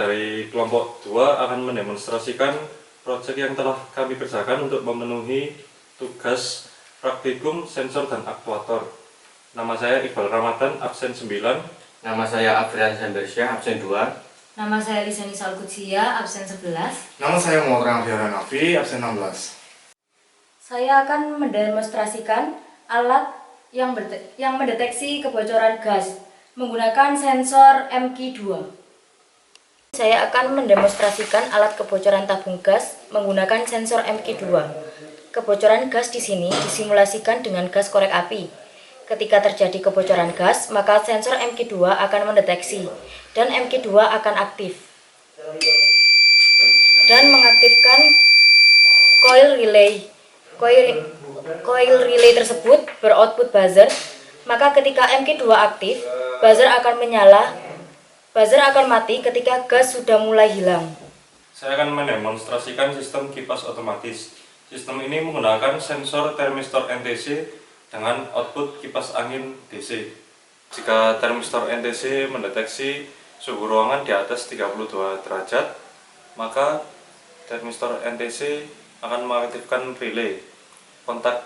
dari kelompok 2 akan mendemonstrasikan proyek yang telah kami kerjakan untuk memenuhi tugas praktikum sensor dan aktuator. Nama saya Iqbal Ramadan, absen 9. Nama saya Afrian Sambersyah, absen 2. Nama saya Lisani Salkutsia, absen 11. Nama saya Muhammad Rangfiara Nafi, absen 16. Saya akan mendemonstrasikan alat yang mendeteksi kebocoran gas menggunakan sensor MQ2. Saya akan mendemonstrasikan alat kebocoran tabung gas menggunakan sensor MQ2. Kebocoran gas di sini disimulasikan dengan gas korek api. Ketika terjadi kebocoran gas, maka sensor MQ2 akan mendeteksi dan MQ2 akan aktif dan mengaktifkan coil relay. Coil relay tersebut beroutput buzzer, maka ketika MQ2 aktif, buzzer akan menyala. Buzzer akan mati ketika gas sudah mulai hilang. Saya akan mendemonstrasikan sistem kipas otomatis. Sistem ini menggunakan sensor termistor NTC dengan output kipas angin DC. Jika termistor NTC mendeteksi suhu ruangan di atas 32 derajat, maka termistor NTC akan mengaktifkan relay. Kontak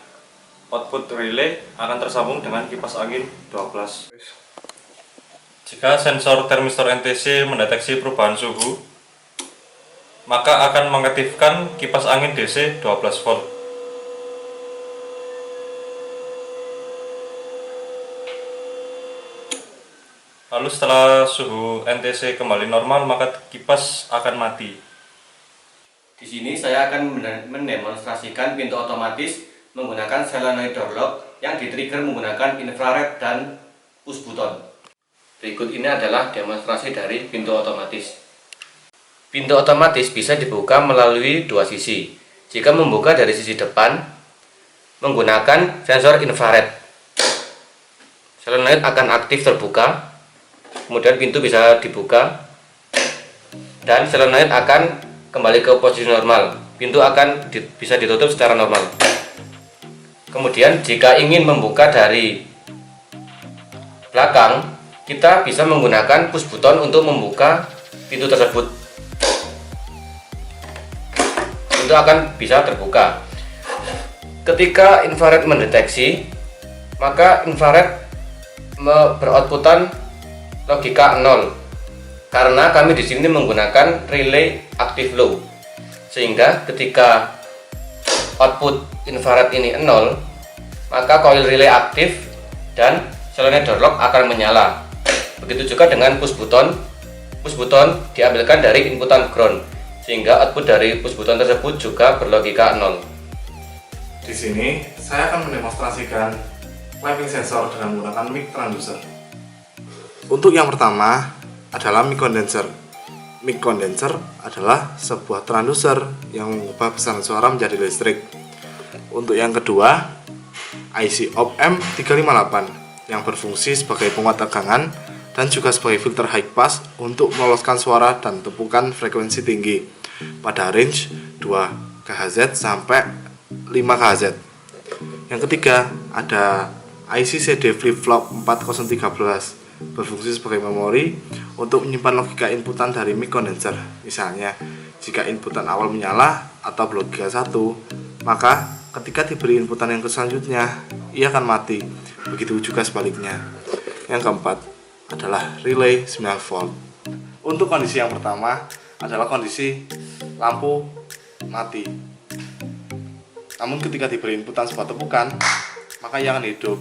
output relay akan tersambung dengan kipas angin 12. Jika sensor termistor NTC mendeteksi perubahan suhu, maka akan mengaktifkan kipas angin DC 12 volt. Lalu setelah suhu NTC kembali normal, maka kipas akan mati. Di sini saya akan mendemonstrasikan pintu otomatis menggunakan solenoid door lock yang di-trigger menggunakan infrared dan push button. Berikut ini adalah demonstrasi dari pintu otomatis. Pintu otomatis bisa dibuka melalui dua sisi. Jika membuka dari sisi depan, menggunakan sensor infrared, solenoid akan aktif terbuka, kemudian pintu bisa dibuka, dan solenoid akan kembali ke posisi normal. Pintu akan bisa ditutup secara normal. Kemudian jika ingin membuka dari belakang, kita bisa menggunakan push button untuk membuka pintu tersebut. Pintu akan bisa terbuka. Ketika infrared mendeteksi, maka infrared beroutputan logika 0. Karena kami di sini menggunakan relay active low. Sehingga ketika output infrared ini 0, maka coil relay aktif dan solenoid door lock akan menyala. Begitu juga dengan push button. Push button diambilkan dari inputan ground, sehingga output dari push button tersebut juga berlogika 0. Di sini saya akan mendemonstrasikan clamping sensor dengan menggunakan mic transducer. Untuk yang pertama adalah mic condenser. Mic condenser adalah sebuah transducer yang mengubah besaran suara menjadi listrik. Untuk yang kedua, IC op-amp 358 yang berfungsi sebagai penguat tegangan dan juga sebagai filter high pass untuk meloloskan suara dan tepukan frekuensi tinggi pada range 2 kHz sampai 5 kHz. Yang ketiga ada IC CD flip-flop 4013 berfungsi sebagai memori untuk menyimpan logika inputan dari mic condenser. Misalnya, jika inputan awal menyala atau logika 1, maka ketika diberi inputan yang selanjutnya, ia akan mati. Begitu juga sebaliknya. Yang keempat adalah relay 9 volt. Untuk kondisi yang pertama adalah kondisi lampu mati. Namun ketika diberi inputan sebuah tepukan, maka ia akan hidup.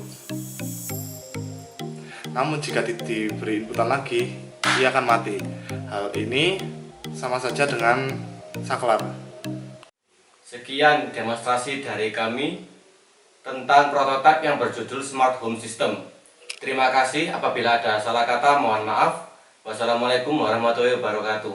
Namun jika diberi inputan lagi, ia akan mati. Hal ini sama saja dengan saklar. Sekian demonstrasi dari kami tentang prototipe yang berjudul Smart Home System. Terima kasih, apabila ada salah kata mohon maaf. Wassalamualaikum warahmatullahi wabarakatuh.